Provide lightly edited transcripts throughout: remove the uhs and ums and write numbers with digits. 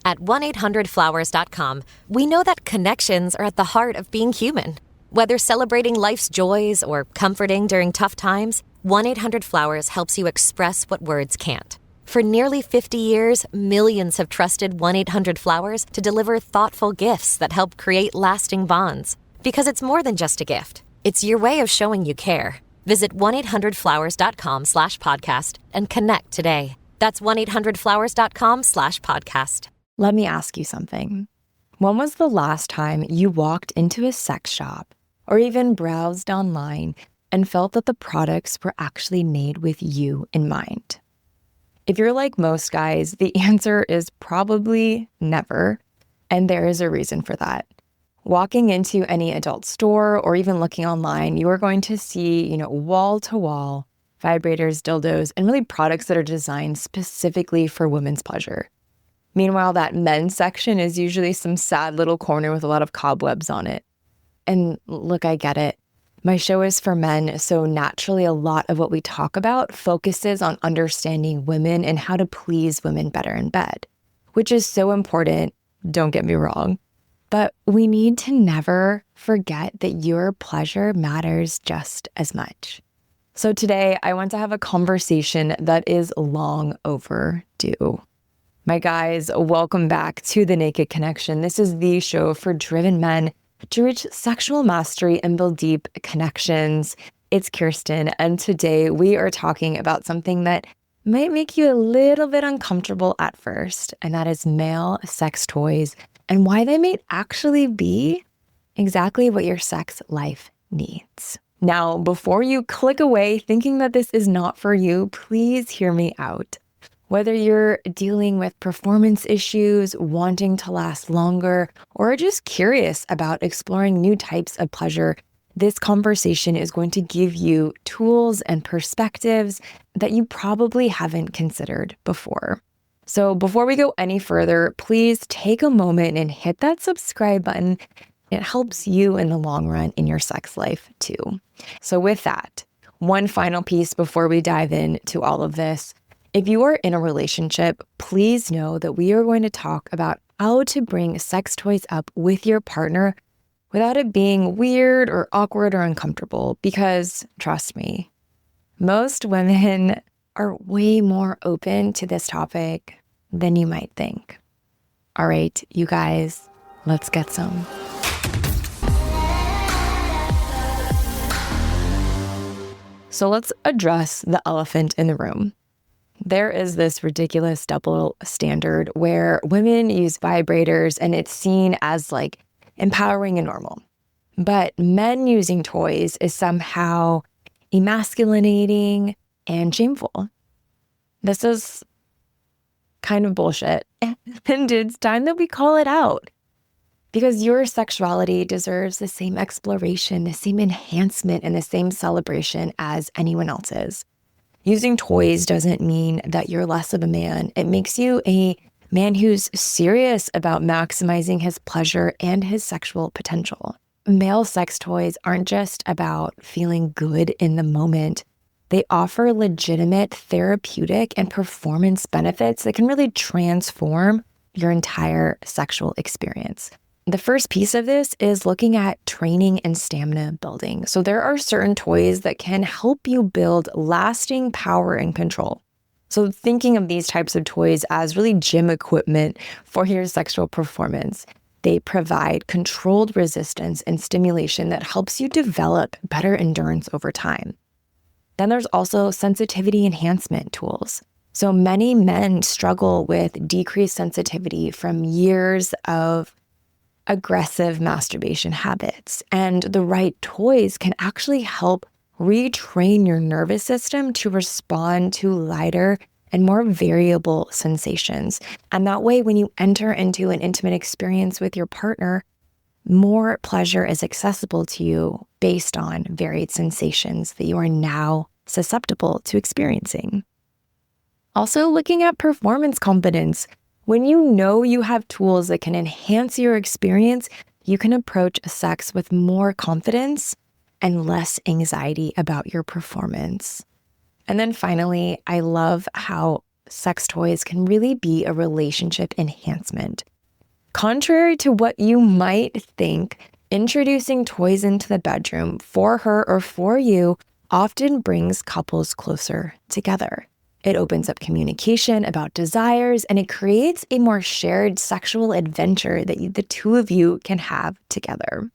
At 1-800-Flowers.com, we know that connections are at the heart of being human. Whether celebrating life's joys or comforting during tough times, 1-800-Flowers helps you express what words can't. For nearly 50 years, millions have trusted 1-800-Flowers to deliver thoughtful gifts that help create lasting bonds. Because it's more than just a gift. It's your way of showing you care. Visit 1-800-Flowers.com/podcast and connect today. That's 1-800-Flowers.com/podcast. Let me ask you something. When was the last time you walked into a sex shop or even browsed online and felt that the products were actually made with you in mind? If you're like most guys, the answer is probably never, and there is a reason for that. Walking into any adult store or even looking online, you are going to see, wall-to-wall vibrators, dildos, and really products that are designed specifically for women's pleasure. Meanwhile, that men's section is usually some sad little corner with a lot of cobwebs on it. And look, I get it. My show is for men, so naturally a lot of what we talk about focuses on understanding women and how to please women better in bed, which is so important, don't get me wrong. But we need to never forget that your pleasure matters just as much. So today, I want to have a conversation that is long overdue. My guys, welcome back to The Naked Connection. This is the show for driven men to reach sexual mastery and build deep connections. It's Kirsten, and today we are talking about something that might make you a little bit uncomfortable at first, and that is male sex toys and why they may actually be exactly what your sex life needs. Now, before you click away thinking that this is not for you, please hear me out. Whether you're dealing with performance issues, wanting to last longer, or just curious about exploring new types of pleasure, this conversation is going to give you tools and perspectives that you probably haven't considered before. So before we go any further, please take a moment and hit that subscribe button. It helps you in the long run in your sex life too. So with that, one final piece before we dive into all of this. If you are in a relationship, please know that we are going to talk about how to bring sex toys up with your partner without it being weird or awkward or uncomfortable, because trust me, most women are way more open to this topic than you might think. All right, you guys, let's get some. So let's address the elephant in the room. There is this ridiculous double standard where women use vibrators and it's seen as like empowering and normal. But men using toys is somehow emasculating and shameful. This is kind of bullshit. And it's time that we call it out. Because your sexuality deserves the same exploration, the same enhancement, and the same celebration as anyone else's. Using toys doesn't mean that you're less of a man. It makes you a man who's serious about maximizing his pleasure and his sexual potential. Male sex toys aren't just about feeling good in the moment. They offer legitimate therapeutic and performance benefits that can really transform your entire sexual experience. The first piece of this is looking at training and stamina building. So there are certain toys that can help you build lasting power and control. So thinking of these types of toys as really gym equipment for your sexual performance. They provide controlled resistance and stimulation that helps you develop better endurance over time. Then there's also sensitivity enhancement tools. So many men struggle with decreased sensitivity from years of aggressive masturbation habits, and the right toys can actually help retrain your nervous system to respond to lighter and more variable sensations. And that way, when you enter into an intimate experience with your partner, more pleasure is accessible to you based on varied sensations that you are now susceptible to experiencing. Also, looking at performance confidence. When you know you have tools that can enhance your experience, you can approach sex with more confidence and less anxiety about your performance. And then finally, I love how sex toys can really be a relationship enhancement. Contrary to what you might think, introducing toys into the bedroom for her or for you often brings couples closer together. It opens up communication about desires, and it creates a more shared sexual adventure that the two of you can have together.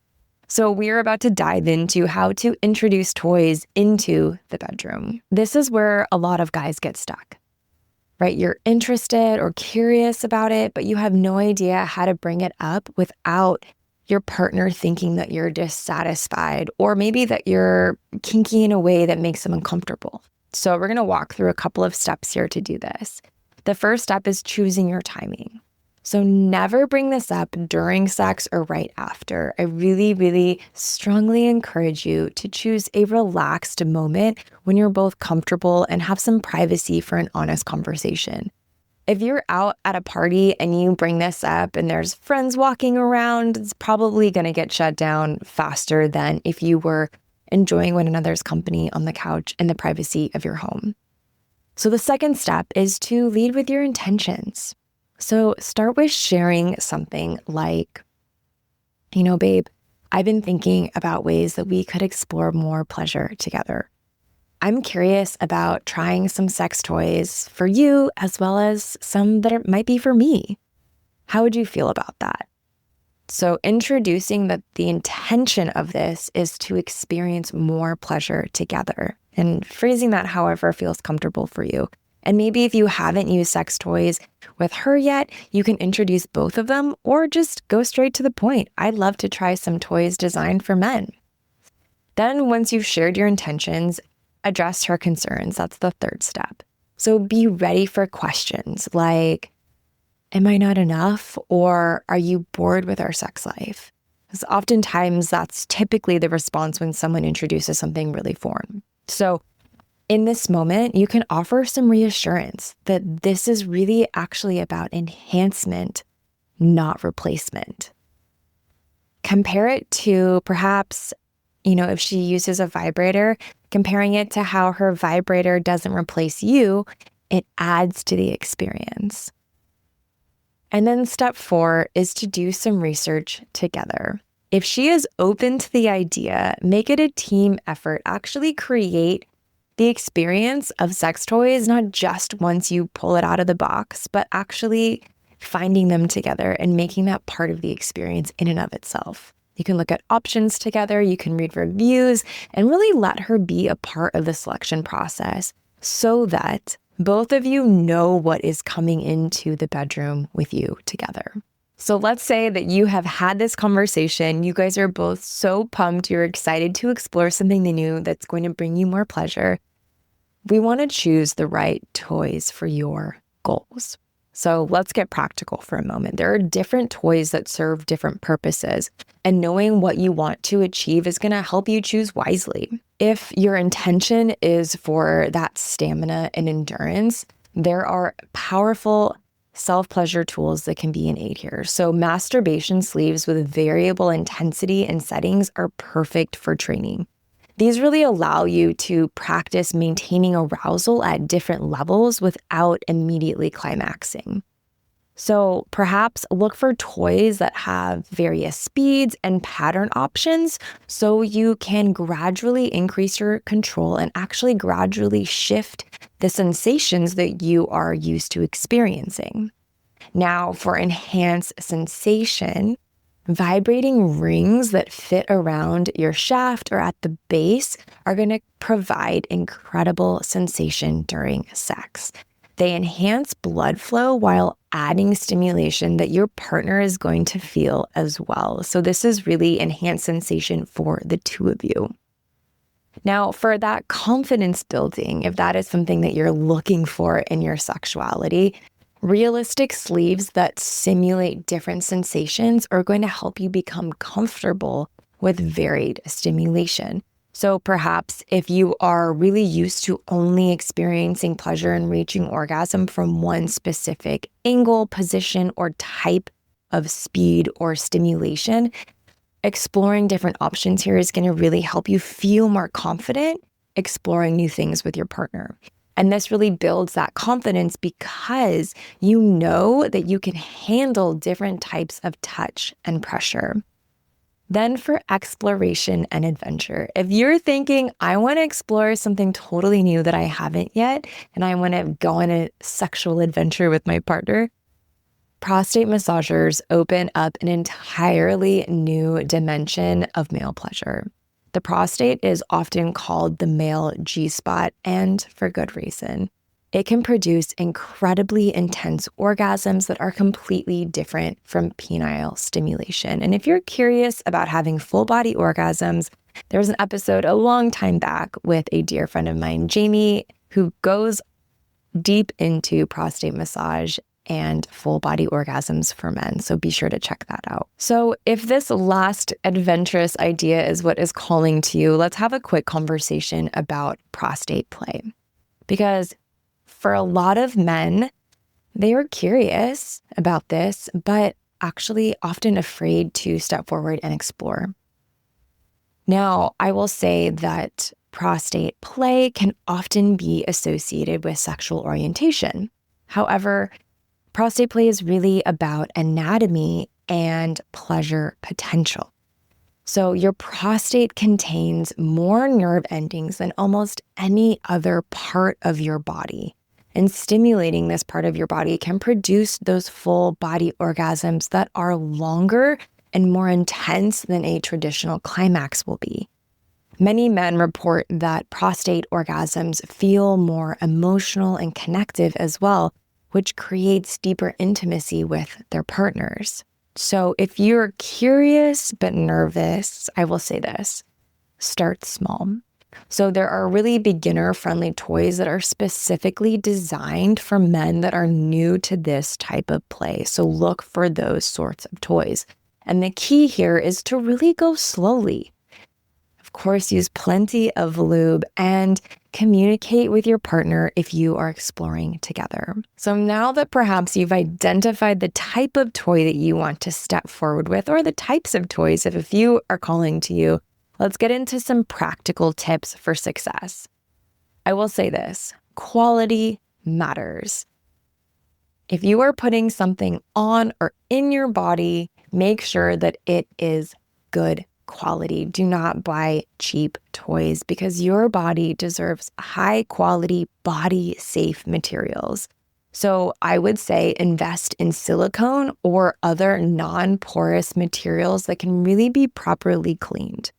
So we're about to dive into how to introduce toys into the bedroom. This is where a lot of guys get stuck, right? You're interested or curious about it, but you have no idea how to bring it up without your partner thinking that you're dissatisfied, or maybe that you're kinky in a way that makes them uncomfortable. So we're going to walk through a couple of steps here to do this. The first step is choosing your timing. So never bring this up during sex or right after. I really, really strongly encourage you to choose a relaxed moment when you're both comfortable and have some privacy for an honest conversation. If you're out at a party and you bring this up and there's friends walking around, it's probably going to get shut down faster than if you were enjoying one another's company on the couch in the privacy of your home. So the second step is to lead with your intentions. So start with sharing something like, babe, I've been thinking about ways that we could explore more pleasure together. I'm curious about trying some sex toys for you as well as some that might be for me. How would you feel about that? So introducing that the intention of this is to experience more pleasure together, and phrasing that however feels comfortable for you. And maybe if you haven't used sex toys with her yet, you can introduce both of them or just go straight to the point. I'd love to try some toys designed for men. Then once you've shared your intentions, address her concerns. That's the third step. So be ready for questions like, am I not enough? Or are you bored with our sex life? Because oftentimes that's typically the response when someone introduces something really foreign. So in this moment, you can offer some reassurance that this is really actually about enhancement, not replacement. Compare it to perhaps, if she uses a vibrator, comparing it to how her vibrator doesn't replace you, it adds to the experience. And then step 4 is to do some research together. If she is open to the idea, make it a team effort. Actually create the experience of sex toys, not just once you pull it out of the box, but actually finding them together and making that part of the experience in and of itself. You can look at options together, you can read reviews, and really let her be a part of the selection process so that both of you know what is coming into the bedroom with you together. So let's say that you have had this conversation. You guys are both so pumped. You're excited to explore something new that's going to bring you more pleasure. We want to choose the right toys for your goals. So let's get practical for a moment. There are different toys that serve different purposes, and knowing what you want to achieve is going to help you choose wisely. If your intention is for that stamina and endurance, there are powerful self-pleasure tools that can be an aid here. So masturbation sleeves with variable intensity and settings are perfect for training. These really allow you to practice maintaining arousal at different levels without immediately climaxing. So perhaps look for toys that have various speeds and pattern options so you can gradually increase your control and actually gradually shift the sensations that you are used to experiencing. Now, for enhanced sensation, vibrating rings that fit around your shaft or at the base are going to provide incredible sensation during sex. They enhance blood flow while adding stimulation that your partner is going to feel as well. So this is really enhanced sensation for the two of you. Now, for that confidence building, if that is something that you're looking for in your sexuality, realistic sleeves that simulate different sensations are going to help you become comfortable with varied stimulation. So perhaps if you are really used to only experiencing pleasure and reaching orgasm from one specific angle, position, or type of speed or stimulation, exploring different options here is going to really help you feel more confident exploring new things with your partner. And this really builds that confidence because you know that you can handle different types of touch and pressure. Then for exploration and adventure, if you're thinking, I want to explore something totally new that I haven't yet, and I want to go on a sexual adventure with my partner, prostate massagers open up an entirely new dimension of male pleasure. The prostate is often called the male G-spot, and for good reason. It can produce incredibly intense orgasms that are completely different from penile stimulation. And if you're curious about having full body orgasms, there was an episode a long time back with a dear friend of mine, Jamie, who goes deep into prostate massage and full body orgasms for men. So be sure to check that out. So if this last adventurous idea is what is calling to you, let's have a quick conversation about prostate play. Because for a lot of men, they are curious about this, but actually often afraid to step forward and explore. Now, I will say that prostate play can often be associated with sexual orientation. However, prostate play is really about anatomy and pleasure potential. So your prostate contains more nerve endings than almost any other part of your body. And stimulating this part of your body can produce those full body orgasms that are longer and more intense than a traditional climax will be. Many men report that prostate orgasms feel more emotional and connective as well, which creates deeper intimacy with their partners. So if you're curious but nervous, I will say this: start small. So there are really beginner-friendly toys that are specifically designed for men that are new to this type of play. So look for those sorts of toys. And the key here is to really go slowly. Of course, use plenty of lube and communicate with your partner if you are exploring together. So now that perhaps you've identified the type of toy that you want to step forward with, or the types of toys, if a few are calling to you, let's get into some practical tips for success. I will say this: quality matters. If you are putting something on or in your body, make sure that it is good quality. Do not buy cheap toys because your body deserves high quality, body safe materials. So I would say invest in silicone or other non-porous materials that can really be properly cleaned.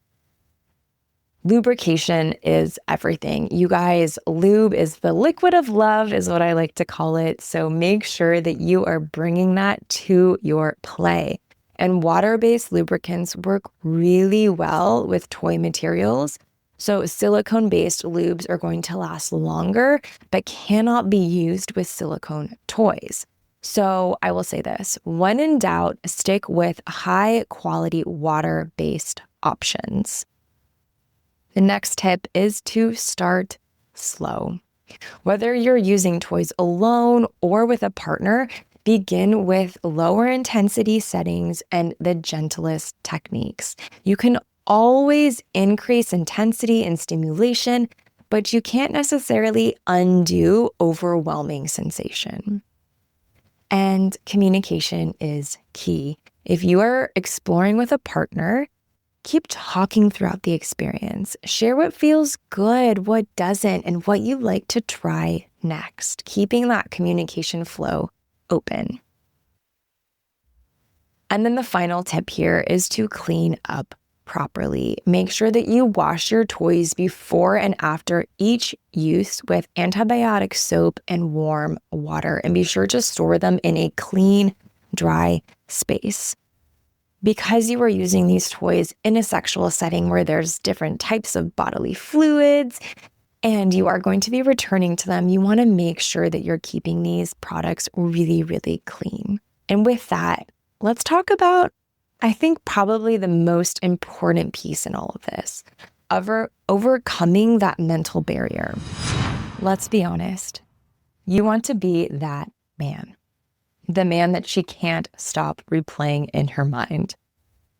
Lubrication is everything. You guys, lube is the liquid of love, is what I like to call it. So make sure that you are bringing that to your play. And water-based lubricants work really well with toy materials. So silicone-based lubes are going to last longer, but cannot be used with silicone toys. So I will say this: when in doubt, stick with high-quality water-based options. The next tip is to start slow. Whether you're using toys alone or with a partner, begin with lower intensity settings and the gentlest techniques. You can always increase intensity and stimulation, but you can't necessarily undo overwhelming sensation. And communication is key. If you are exploring with a partner, keep talking throughout the experience. Share what feels good, what doesn't, and what you'd like to try next, keeping that communication flow open. And then the final tip here is to clean up properly. Make sure that you wash your toys before and after each use with antibiotic soap and warm water, and be sure to store them in a clean, dry space. Because you are using these toys in a sexual setting where there's different types of bodily fluids and you are going to be returning to them, you want to make sure that you're keeping these products really, really clean. And with that, let's talk about, I think, probably the most important piece in all of this, overcoming that mental barrier. Let's be honest. You want to be that man. The man that she can't stop replaying in her mind.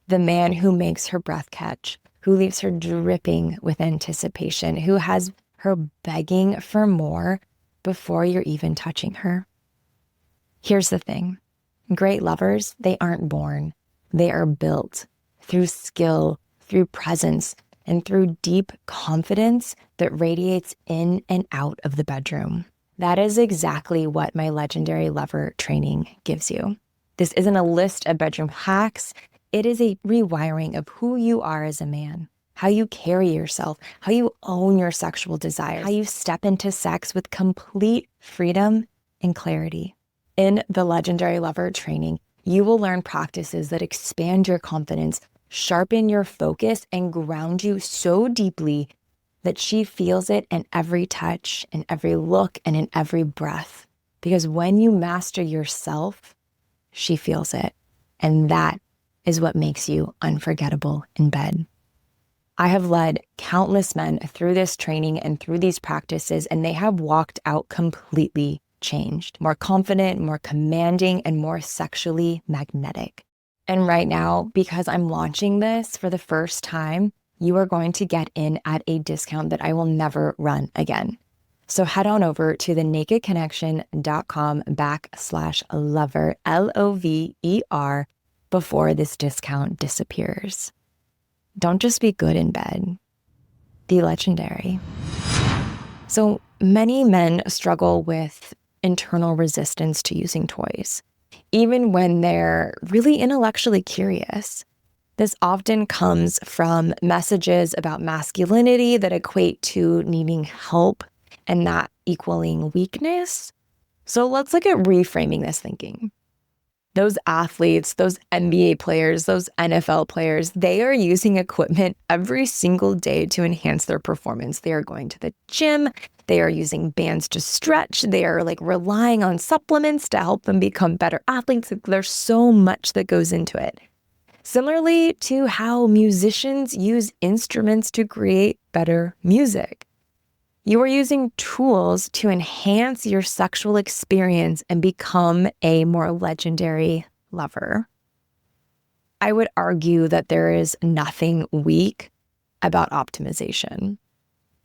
The man who makes her breath catch, who leaves her dripping with anticipation, who has her begging for more before you're even touching her. Here's the thing. Great lovers, they aren't born. They are built through skill, through presence, and through deep confidence that radiates in and out of the bedroom. That is exactly what my Legendary Lover training gives you. This isn't a list of bedroom hacks. It is a rewiring of who you are as a man, how you carry yourself, how you own your sexual desires, how you step into sex with complete freedom and clarity. In the Legendary Lover training, you will learn practices that expand your confidence, sharpen your focus, and ground you so deeply that she feels it in every touch, in every look, and in every breath. Because when you master yourself, she feels it. And that is what makes you unforgettable in bed. I have led countless men through this training and through these practices, and they have walked out completely changed, more confident, more commanding, and more sexually magnetic. And right now, because I'm launching this for the first time, you are going to get in at a discount that I will never run again. So head on over to thenakedconnection.com/lover, LOVER, before this discount disappears. Don't just be good in bed, be legendary. So many men struggle with internal resistance to using toys, even when they're really intellectually curious. This often comes from messages about masculinity that equate to needing help and that equaling weakness. So let's look at reframing this thinking. Those athletes, those NBA players, those NFL players, they are using equipment every single day to enhance their performance. They are going to the gym. They are using bands to stretch. They are relying on supplements to help them become better athletes. There's so much that goes into it. Similarly to how musicians use instruments to create better music. You are using tools to enhance your sexual experience and become a more legendary lover. I would argue that there is nothing weak about optimization.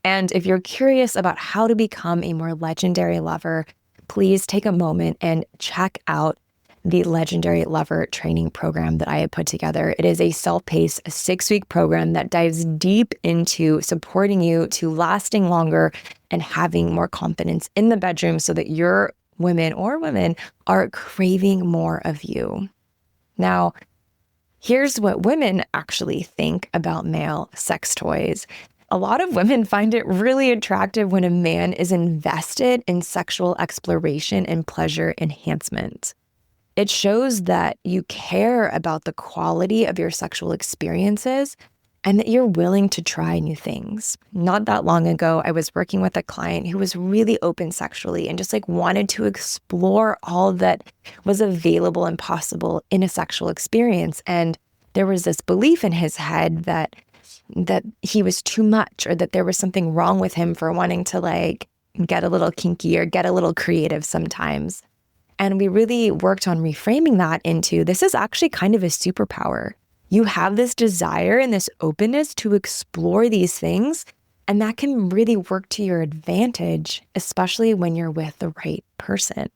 And if you're curious about how to become a more legendary lover, please take a moment and check out the Legendary Lover training program that I have put together. It is a self-paced 6-week program that dives deep into supporting you to lasting longer and having more confidence in the bedroom so that your women are craving more of you. Now, here's what women actually think about male sex toys. A lot of women find it really attractive when a man is invested in sexual exploration and pleasure enhancement. It shows that you care about the quality of your sexual experiences and that you're willing to try new things. Not that long ago, I was working with a client who was really open sexually and just wanted to explore all that was available and possible in a sexual experience. And there was this belief in his head that he was too much, or that there was something wrong with him for wanting to get a little kinky or get a little creative sometimes. And we really worked on reframing that into, this is actually kind of a superpower. You have this desire and this openness to explore these things, and that can really work to your advantage, especially when you're with the right person.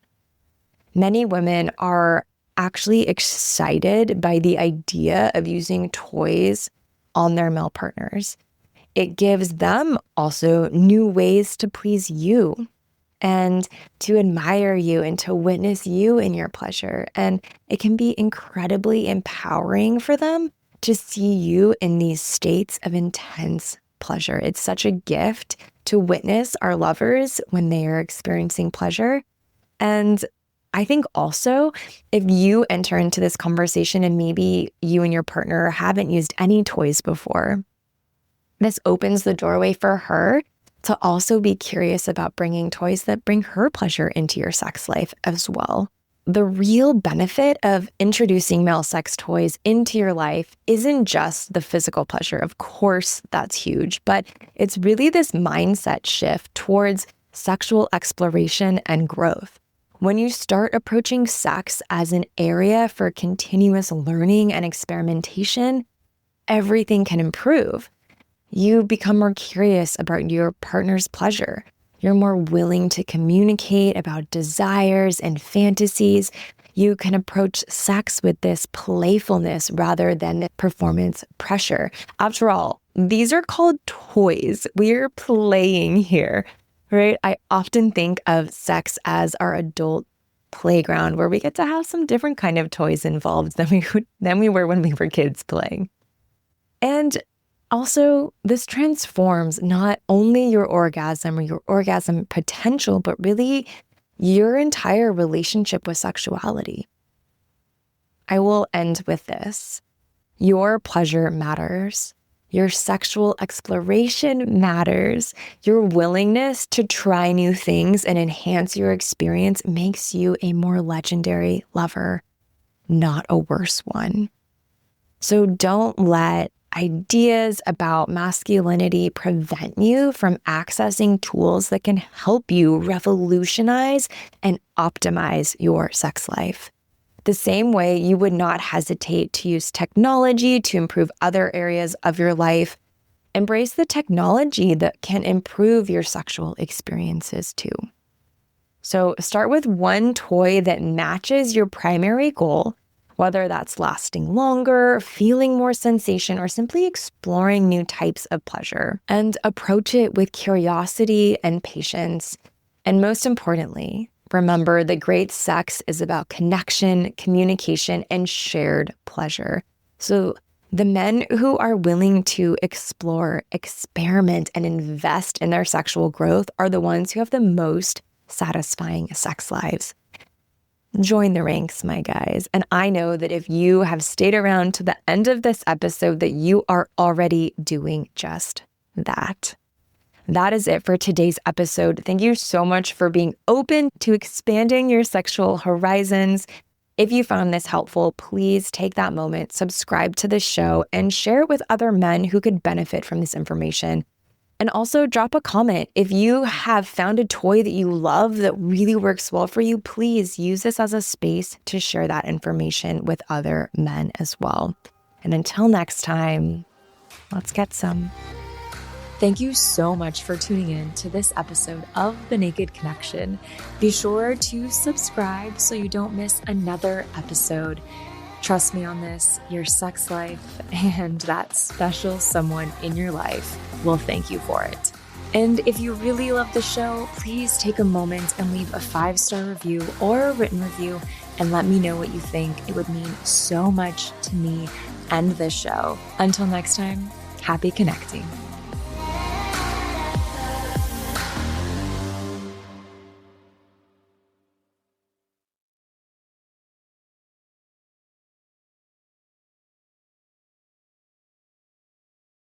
Many women are actually excited by the idea of using toys on their male partners. It gives them also new ways to please you and to admire you and to witness you in your pleasure. And it can be incredibly empowering for them to see you in these states of intense pleasure. It's such a gift to witness our lovers when they are experiencing pleasure. And I think also, if you enter into this conversation and maybe you and your partner haven't used any toys before, this opens the doorway for her to also be curious about bringing toys that bring her pleasure into your sex life as well. The real benefit of introducing male sex toys into your life isn't just the physical pleasure. Of course, that's huge, but it's really this mindset shift towards sexual exploration and growth. When you start approaching sex as an area for continuous learning and experimentation, everything can improve. You become more curious about your partner's pleasure. You're more willing to communicate about desires and fantasies. You can approach sex with this playfulness rather than performance pressure. After all, these are called toys. We're playing here, right? I often think of sex as our adult playground where we get to have some different kind of toys involved than we were when we were kids playing. And also, this transforms not only your orgasm or your orgasm potential, but really your entire relationship with sexuality. I will end with this. Your pleasure matters. Your sexual exploration matters. Your willingness to try new things and enhance your experience makes you a more legendary lover, not a worse one. So don't let ideas about masculinity prevent you from accessing tools that can help you revolutionize and optimize your sex life. The same way you would not hesitate to use technology to improve other areas of your life, embrace the technology that can improve your sexual experiences too. So start with one toy that matches your primary goal, whether that's lasting longer, feeling more sensation, or simply exploring new types of pleasure. And approach it with curiosity and patience. And most importantly, remember that great sex is about connection, communication, and shared pleasure. So the men who are willing to explore, experiment, and invest in their sexual growth are the ones who have the most satisfying sex lives. Join the ranks, my guys. And I know that if you have stayed around to the end of this episode, that you are already doing just that. That is it for today's episode. Thank you so much for being open to expanding your sexual horizons. If you found this helpful, please take that moment, subscribe to the show, and share it with other men who could benefit from this information. And also drop a comment. If you have found a toy that you love that really works well for you, please use this as a space to share that information with other men as well. And until next time, let's get some. Thank you so much for tuning in to this episode of The Naked Connection. Be sure to subscribe so you don't miss another episode. Trust me on this, your sex life and that special someone in your life will thank you for it. And if you really love the show, please take a moment and leave a 5-star review or a written review and let me know what you think. It would mean so much to me and this show. Until next time, happy connecting.